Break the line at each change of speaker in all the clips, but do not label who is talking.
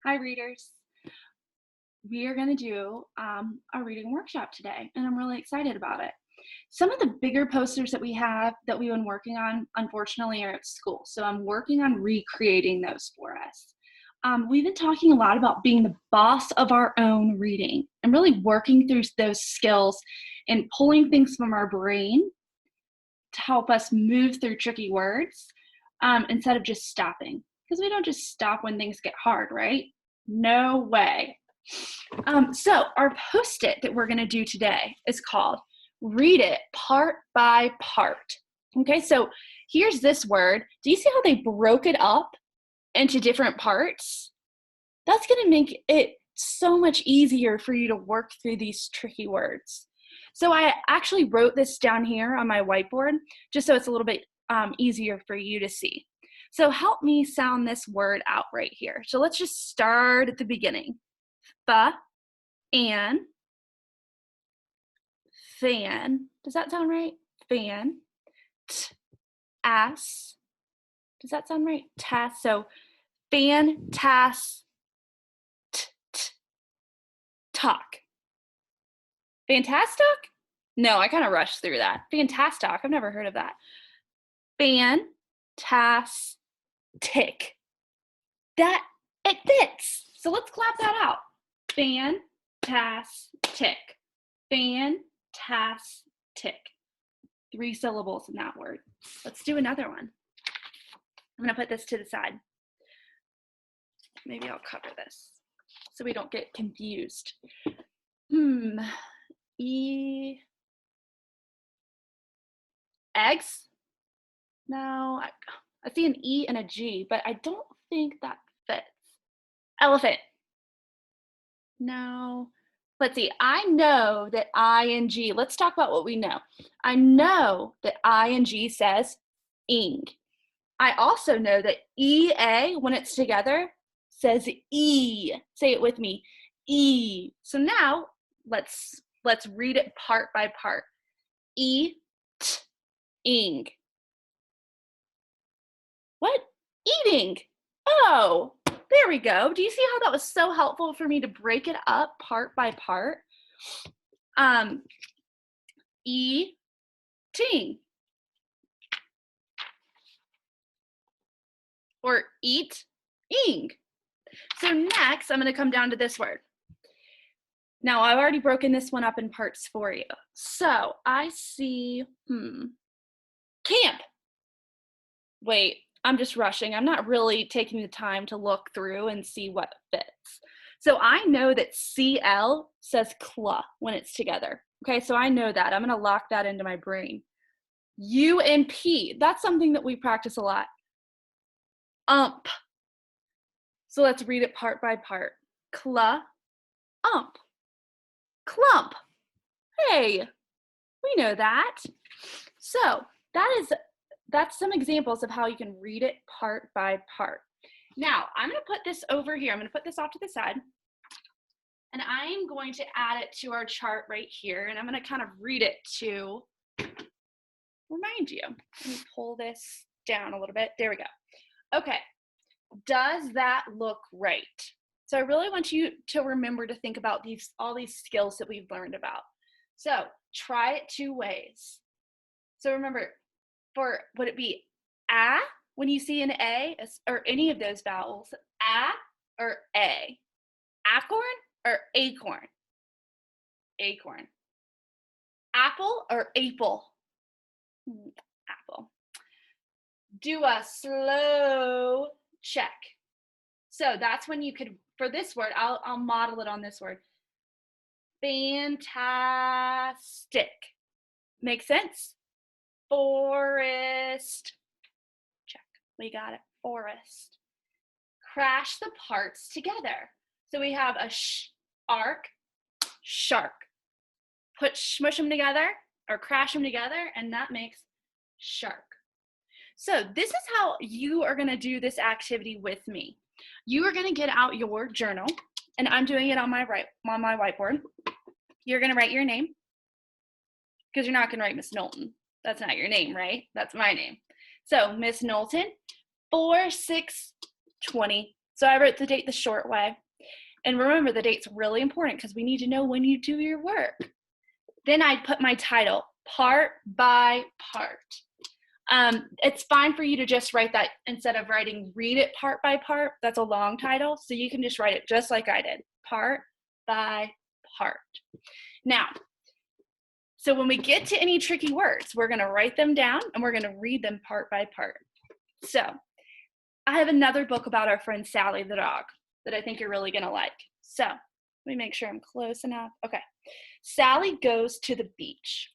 Hi, readers. We are going to do a reading workshop today, and I'm really excited about it. Some of the bigger posters that we have that we've been working on, unfortunately, are at school. So I'm working on recreating those for us. We've been talking a lot about being the boss of our own reading and really working through those skills and pulling things from our brain to help us move through tricky words instead of just stopping. Because we don't just stop when things get hard, right? No way. So our post-it that we're going to do today is called Read It Part by Part. Okay, so here's this word. Do you see how they broke it up into different parts? That's going to make it so much easier for you to work through these tricky words. So I actually wrote this down here on my whiteboard just so it's a little bit easier for you to see. So help me sound this word out right here. So let's just start at the beginning. And fan. Does that sound right? Fan. Ass. Does that sound right? Tas. So fantastic. Talk. Fantastic? No, I kind of rushed through that. Fantastic. I've never heard of that. Fantastic. That it fits. So let's clap that out. Fantastic. Fantastic. 3 syllables in that word. Let's do another one. I'm going to put this to the side. Maybe I'll cover this so we don't get confused. Eggs? No, I see an E and a G, but I don't think that fits. Elephant? No. Let's see. I know that ing, let's talk about what we know. I know that ing says ing. I also know that EA, when it's together, says E. Say it with me, E. So now let's read it part by part. E, t, ing. What? Eating. Oh, there we go. Do you see how that was so helpful for me to break it up part by part? Eating. Or eat-ing. So next, I'm going to come down to this word. Now, I've already broken this one up in parts for you. So I see, camp. Wait, I'm just rushing. I'm not really taking the time to look through and see what fits. So I know that CL says cla when it's together. Okay, so I know that. I'm going to lock that into my brain. U and P, that's something that we practice a lot. Ump. So let's read it part by part. Cla, ump. Clump. Hey, we know that. So that's some examples of how you can read it part by part. Now, I'm going to put this over here. I'm going to put this off to the side. And I'm going to add it to our chart right here. And I'm going to kind of read it to remind you. Let me pull this down a little bit. There we go. Okay. Does that look right? So I really want you to remember to think about all these skills that we've learned about. So try it 2 ways. So remember, would it be a when you see an A or any of those vowels? A or A? Acorn or acorn? Acorn. Apple or apple? Apple. Do a slow check. So that's when you could, for this word, I'll model it on this word. Fantastic. Make sense? Forest. Check. We got it. Forest. Crash the parts together. So we have a arc, shark. Smush them together or crash them together, and that makes shark. So this is how you are going to do this activity with me. You are going to get out your journal, and I'm doing it on my whiteboard. You're going to write your name, because you're not going to write Miss Knowlton. That's not your name, right? That's my name. So Miss Knowlton, 4/6/20 So I wrote the date the short way. And remember, the date's really important because we need to know when you do your work. Then I put my title, part by part. It's fine for you to just write that instead of writing read it part by part. That's a long title. So you can just write it just like I did, part by part. Now, so when we get to any tricky words, we're going to write them down and we're going to read them part by part. So I have another book about our friend Sally the dog that I think you're really going to like. So let me make sure I'm close enough. Okay. Sally goes to the beach.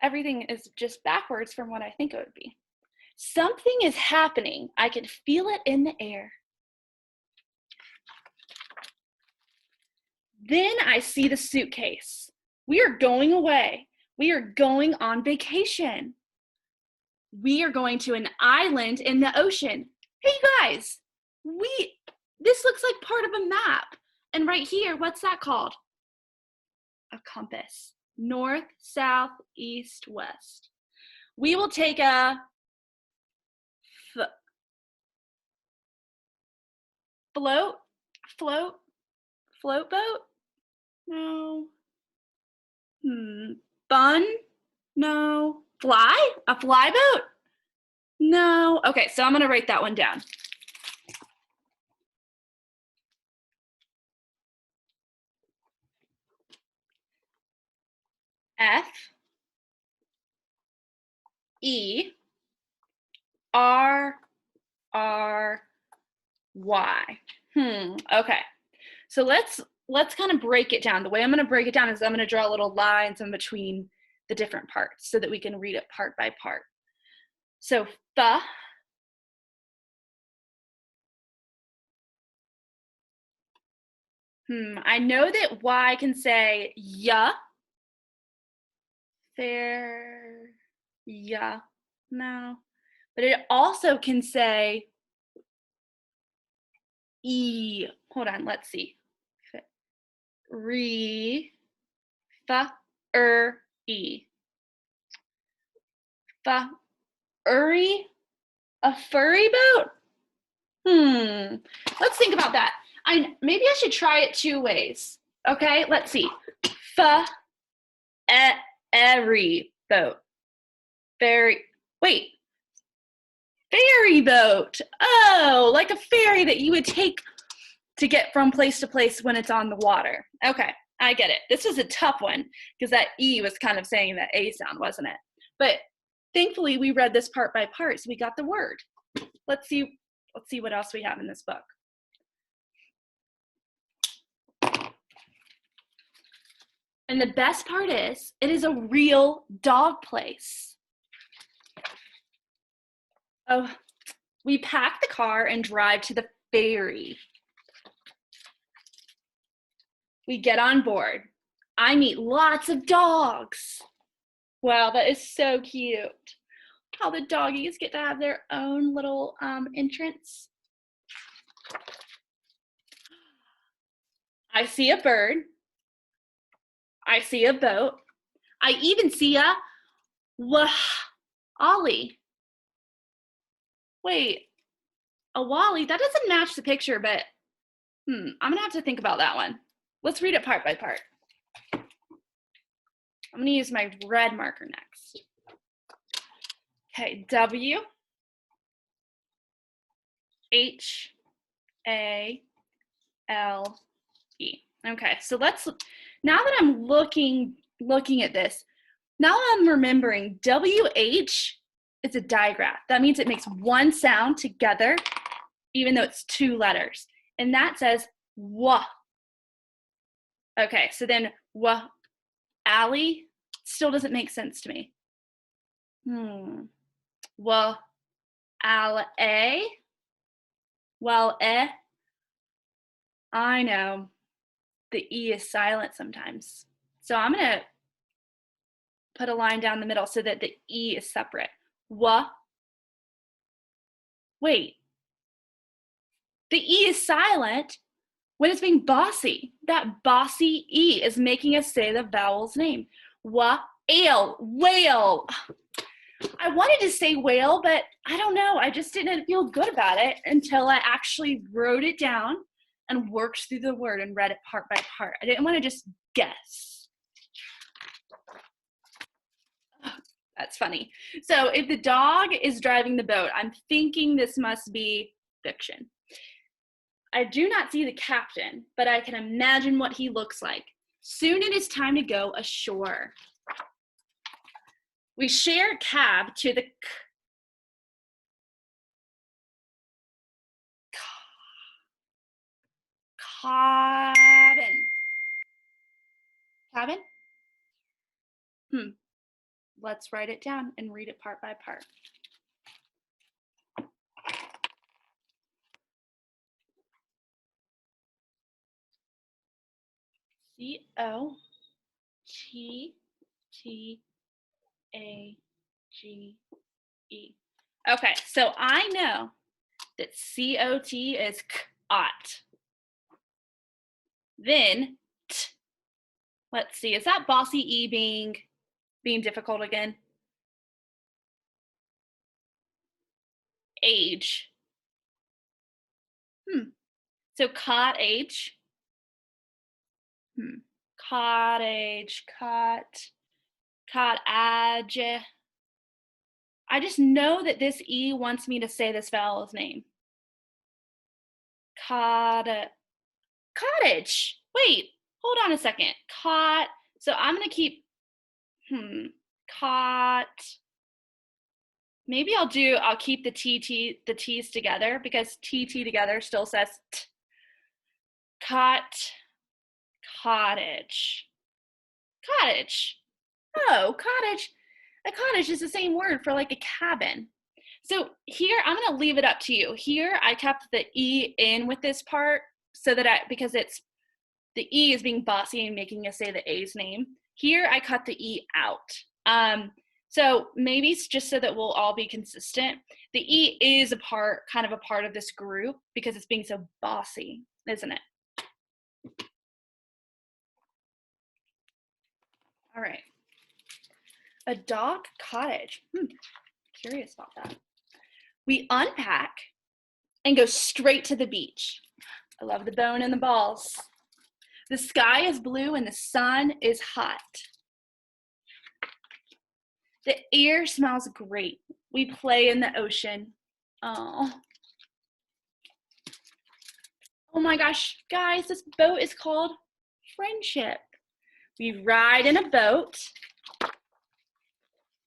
Everything is just backwards from what I think it would be. Something is happening. I can feel it in the air. Then I see the suitcase. We are going away. We are going on vacation. We are going to an island in the ocean. Hey, you guys, this looks like part of a map. And right here, what's that called? A compass. North, south, east, west. We will take a float boat? No. Bun? No. Fly? A fly boat? No. Okay, so I'm going to write that one down. F E R R Y. Okay. So let's kind of break it down. The way I'm going to break it down is I'm going to draw little lines in between the different parts so that we can read it part by part. So fa, I know that Y can say ya, fair, ya, no, but it also can say E. Hold on, let's see. Re, fa, E. Fa, uri, a furry boat? Let's think about that. Maybe I should try it two ways. Okay, let's see. Ferry boat. Ferry boat. Oh, like a ferry that you would take to get from place to place when it's on the water. Okay, I get it. This was a tough one because that E was kind of saying that A sound, wasn't it? But thankfully we read this part by part, so we got the word. Let's see what else we have in this book. And the best part is, it is a real dog place. Oh, we pack the car and drive to the ferry. We get on board. I meet lots of dogs. Wow, that is so cute. How the doggies get to have their own little entrance. I see a bird. I see a boat. I even see a Ollie. Wait, a Wally? That doesn't match the picture, but I'm gonna have to think about that one. Let's read it part by part. I'm gonna use my red marker next. Okay, W H A L E. Okay, so now that I'm looking at this, now I'm remembering WH is a digraph. That means it makes one sound together, even though it's two letters. And that says wa. Okay, so then wa, alley still doesn't make sense to me. Wa, al, a. Well, I know the E is silent sometimes. So I'm going to put a line down the middle so that the E is separate. Wait. The E is silent, when it's being bossy. That bossy E is making us say the vowel's name. Wa-ale, whale. I wanted to say whale, but I don't know. I just didn't feel good about it until I actually wrote it down and worked through the word and read it part by part. I didn't want to just guess. That's funny. So if the dog is driving the boat, I'm thinking this must be fiction. I do not see the captain, but I can imagine what he looks like. Soon it is time to go ashore. We share a cab to the cabin. Cabin? Let's write it down and read it part by part. C-O-T-T-A-G-E. Okay, so I know that C-O-T is cot. Then, let's see, is that bossy E being difficult again? Age. So cottage. Cottage, cottage. I just know that this E wants me to say this vowel's name. Cottage. Wait, hold on a second. So I'm gonna keep, cot. Maybe I'll keep the T's together because TT together still says t. Cottage. Oh, cottage. A cottage is the same word for like a cabin. So here, I'm gonna leave it up to you. Here, I kept the E in with this part so that because it's, the E is being bossy and making us say the A's name. Here, I cut the E out. So maybe it's just so that we'll all be consistent. The E is kind of a part of this group because it's being so bossy, isn't it? All right. A dog cottage. Curious about that. We unpack and go straight to the beach. I love the bone and the balls. The sky is blue and the sun is hot. The air smells great. We play in the ocean. Oh my gosh, guys, this boat is called Friendship. We ride in a boat.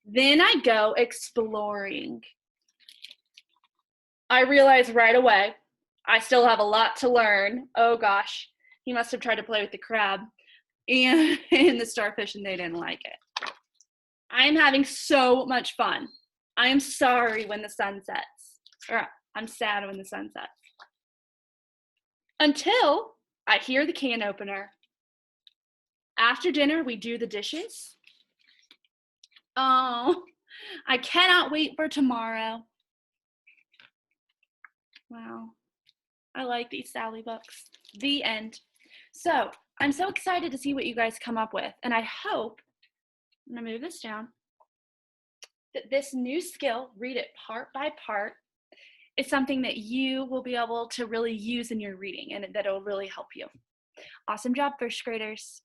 Then I go exploring. I realize right away, I still have a lot to learn. Oh gosh, he must have tried to play with the crab and the starfish and they didn't like it. I am having so much fun. I am sorry when the sun sets, or I'm sad when the sun sets. Until I hear the can opener. After dinner, we do the dishes. Oh, I cannot wait for tomorrow. Wow, I like these Sally books. The end. So I'm so excited to see what you guys come up with, and I hope, I'm gonna move this down, that this new skill, read it part by part, is something that you will be able to really use in your reading and that it'll really help you. Awesome job, first graders.